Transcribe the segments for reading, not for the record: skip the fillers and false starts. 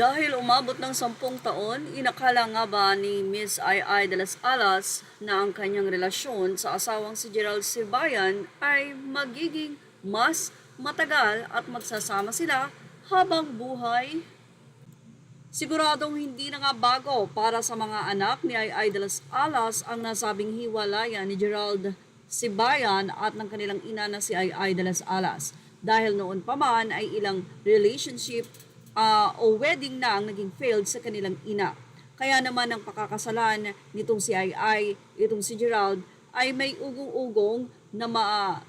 Dahil umabot ng 10 taon, inakala nga ba ni Miss Ai de las Alas na ang kanyang relasyon sa asawang si Gerald Sibayan ay magiging mas matagal at magsasama sila habang buhay? Siguradong hindi na nga bago para sa mga anak ni Ai de las Alas ang nasabing hiwalayan ni Gerald Sibayan at ng kanilang ina na si Ai de las Alas. Dahil noon pa man ay ilang relationship o wedding na ang naging failed sa kanilang ina. Kaya naman ang pakakasalan nitong si Ai, itong si Gerald, ay may ugong-ugong na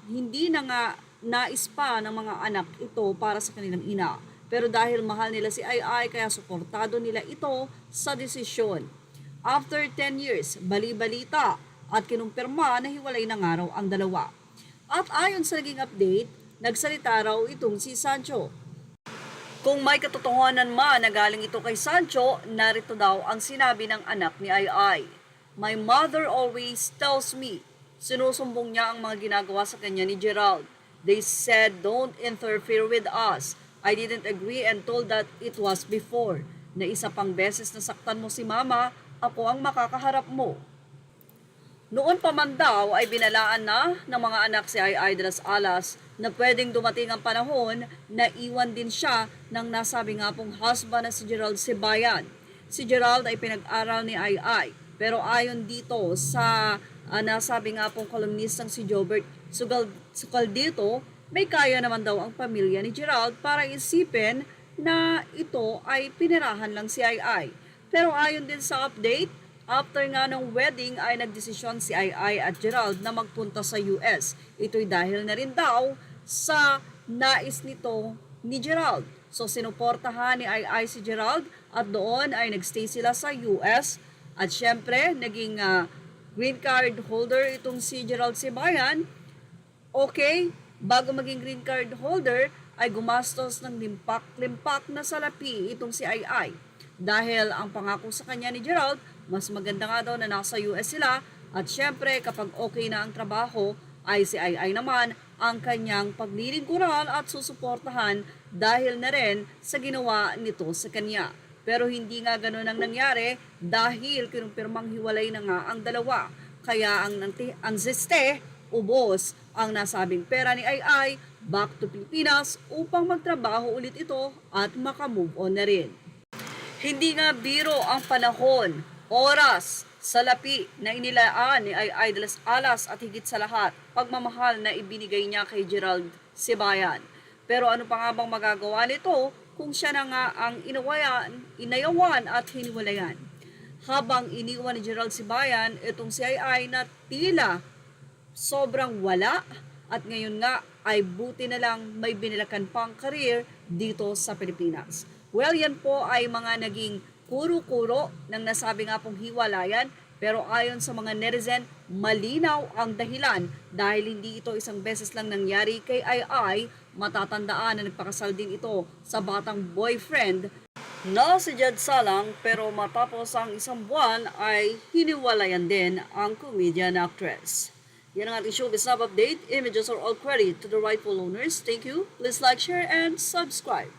hindi na nga nais pa ng mga anak ito para sa kanilang ina. Pero dahil mahal nila si Ai, kaya suportado nila ito sa desisyon. After 10 years, bali-balita at kinumpirma na hiwalay na nga raw ang dalawa. At ayon sa naging update, nagsalita raw itong si Sancho. Kung may katotohanan man na galing ito kay Sancho, narito daw ang sinabi ng anak ni Ai. My mother always tells me, sinusumbong niya ang mga ginagawa sa kanya ni Gerald. They said don't interfere with us. I didn't agree and told that it was before. Na isa pang beses na saktan mo si mama, ako ang makakaharap mo. Noon pa man daw ay binalaan na ng mga anak si Ai de las Alas na pwedeng dumating ang panahon na iwan din siya ng nasabi nga pong husband na si Gerald Sibayan. Si Gerald ay pinag-aral ni Ai, pero ayon dito sa nasabi nga pong kolumnistang si Jobert Sukal dito, may kaya naman daw ang pamilya ni Gerald para isipin na ito ay pinirahan lang si Ai. Pero ayon din sa update, after nga ng wedding ay nagdesisyon si Ai at Gerald na magpunta sa US. Ito'y dahil na rin daw sa nais nito ni Gerald. So sinuportahan ni Ai si Gerald at doon ay nagstay sila sa US. At syempre, naging green card holder itong si Gerald Sibayan. Okay, bago maging green card holder ay gumastos ng limpak-limpak na salapi itong si Ai. Dahil ang pangako sa kanya ni Gerald, mas maganda nga daw na nasa US sila at syempre kapag okay na ang trabaho ay si Ai naman ang kanyang paglilingkuran at susuportahan dahil na rin sa ginawa nito sa kanya. Pero hindi nga ganun ang nangyari dahil kinumpirmang hiwalay na nga ang dalawa. Kaya ang zeste, ubos ang nasabing pera ni Ai back to Pilipinas upang magtrabaho ulit ito at makamove on na rin. Hindi nga biro ang panahon, oras, salapi na inilaan ni Ai de las Alas at higit sa lahat, pagmamahal na ibinigay niya kay Gerald Sibayan. Pero ano pa nga bang magagawa nito kung siya na nga ang inayawan at hiniwalayan? Habang iniwan ni Gerald Sibayan, itong si Ai na tila sobrang wala at ngayon nga ay buti na lang may binilakan pang career dito sa Pilipinas. Well, yan po ay mga naging kuro-kuro ng nasabi nga pong hiwalayan, pero ayon sa mga netizen, malinaw ang dahilan dahil hindi ito isang beses lang nangyari kay Ai, matatandaan na nagpakasal din ito sa batang boyfriend na si Jed Salang, pero matapos ang isang buwan ay hiniwalayan din ang comedian actress. Yan ang ating showbiz update. Images are all credit to the rightful owners. Thank you. Please like, share, and subscribe.